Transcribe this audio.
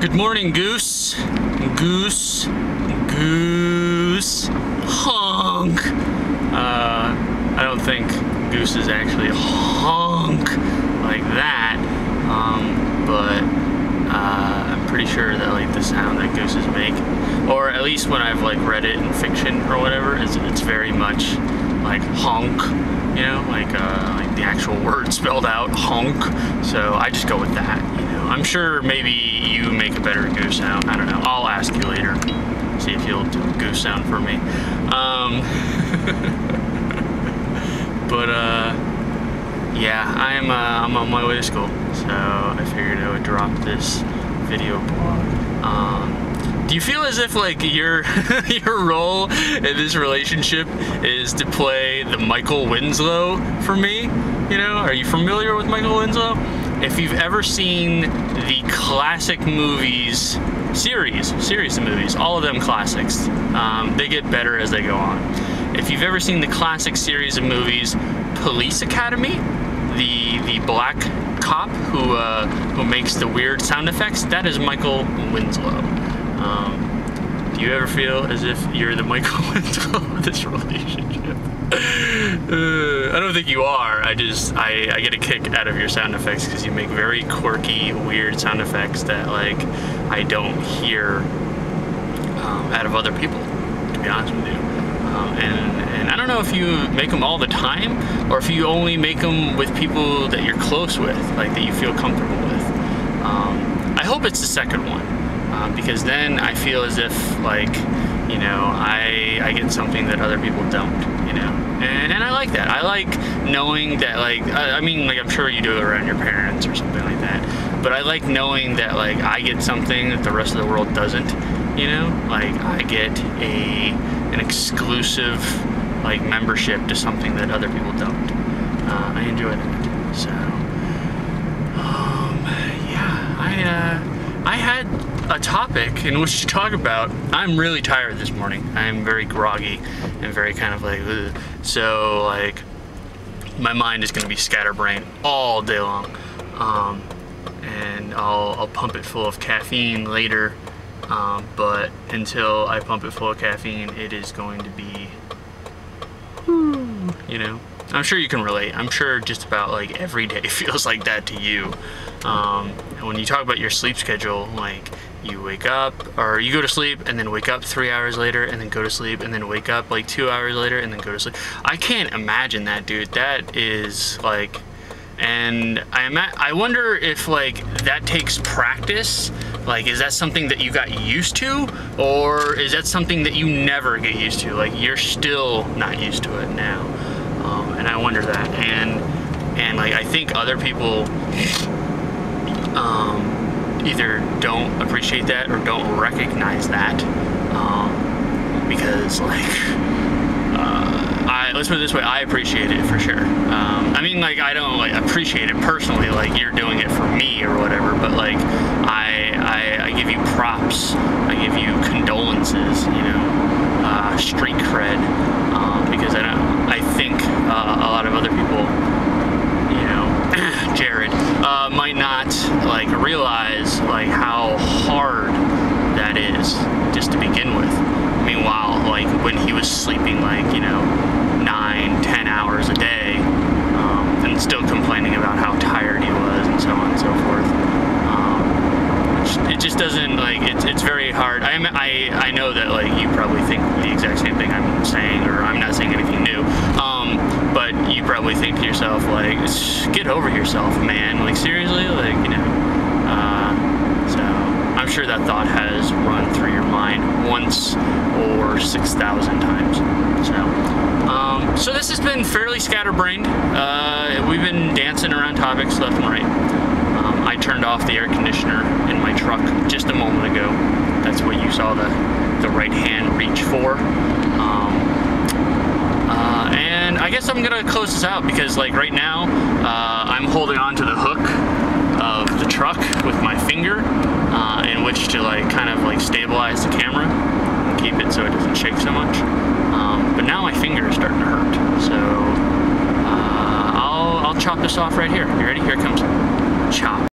Good morning, Goose. Goose. Goose. Honk. I don't think gooses actually honk like that, but I'm pretty sure that like the sound that gooses make, or at least when I've like read it in fiction or whatever, it's very much like honk, you know, like the actual word spelled out, honk. So I just go with that, you know. I'm sure maybe you make a better goose sound. I don't know. I'll ask you later. See if you'll do a goose sound for me. But yeah, I'm on my way to school, so I figured I would drop this video blog. Do you feel as if like your role in this relationship is to play the Michael Winslow for me? You know, are you familiar with Michael Winslow? If you've ever seen the classic movies, series of movies, all of them classics, they get better as they go on. If you've ever seen the classic series of movies, Police Academy, the black cop who makes the weird sound effects, that is Michael Winslow. Do you ever feel as if you're the Michael Winslow of this relationship? I don't think you are. I get a kick out of your sound effects because you make very quirky, weird sound effects that like I don't hear out of other people, to be honest with you. And I don't know if you make them all the time or if you only make them with people that you're close with, like that you feel comfortable with. I hope it's the second one, because then I feel as if like, you know, I get something that other people don't, you know, and I like that. I like knowing that, like, I mean, like, I'm sure you do it around your parents or something like that, but I like knowing that, like, I get something that the rest of the world doesn't, you know, like, I get an exclusive, like, membership to something that other people don't. I enjoy that, so, yeah, I had a topic in which to talk about. I'm really tired this morning. I'm very groggy and very kind of like, ugh. So like my mind is going to be scatterbrained all day long, and I'll pump it full of caffeine later, but until I pump it full of caffeine, it is going to be, you know, I'm sure you can relate. I'm sure just about like every day feels like that to you. And when you talk about your sleep schedule, like you wake up or you go to sleep and then wake up 3 hours later and then go to sleep and then wake up like 2 hours later and then go to sleep. I can't imagine that, dude. That is like, and I wonder if like that takes practice. Like, is that something that you got used to, or is that something that you never get used to? Like, you're still not used to it now. And I wonder that. And like, I think other people either don't appreciate that or don't recognize that, because like, let's put it this way, I appreciate it for sure. I mean, like, I don't like appreciate it personally, like you're doing it for me or whatever, but like I give you props, I give you condolences, you know, street cred, because I think a lot of other people, you know, Jared, might not like realize like how hard that is just to begin with. Meanwhile, like when he was sleeping like, you know, 9-10 hours a day, and still complaining about how tired he was and so on and so forth, it just doesn't, like, it's very hard. I know that like you probably think the exact same thing I'm saying, or I'm not saying anything new, but you probably think to yourself like, get over yourself, man, like seriously, like, you know, so I'm sure that thought has run through your mind once or 6,000 times. So this has been fairly scatterbrained. We've been dancing around topics left and right. I turned off the air conditioner in my truck just a moment ago. That's what you saw the right hand reach for. And I guess I'm gonna close this out because like right now, I'm holding on to the hook of the truck with my finger, in which to like kind of like stabilize the camera and keep it so it doesn't shake so much. But now my finger is starting to hurt, so I'll chop this off right here. You ready? Here it comes. Chop.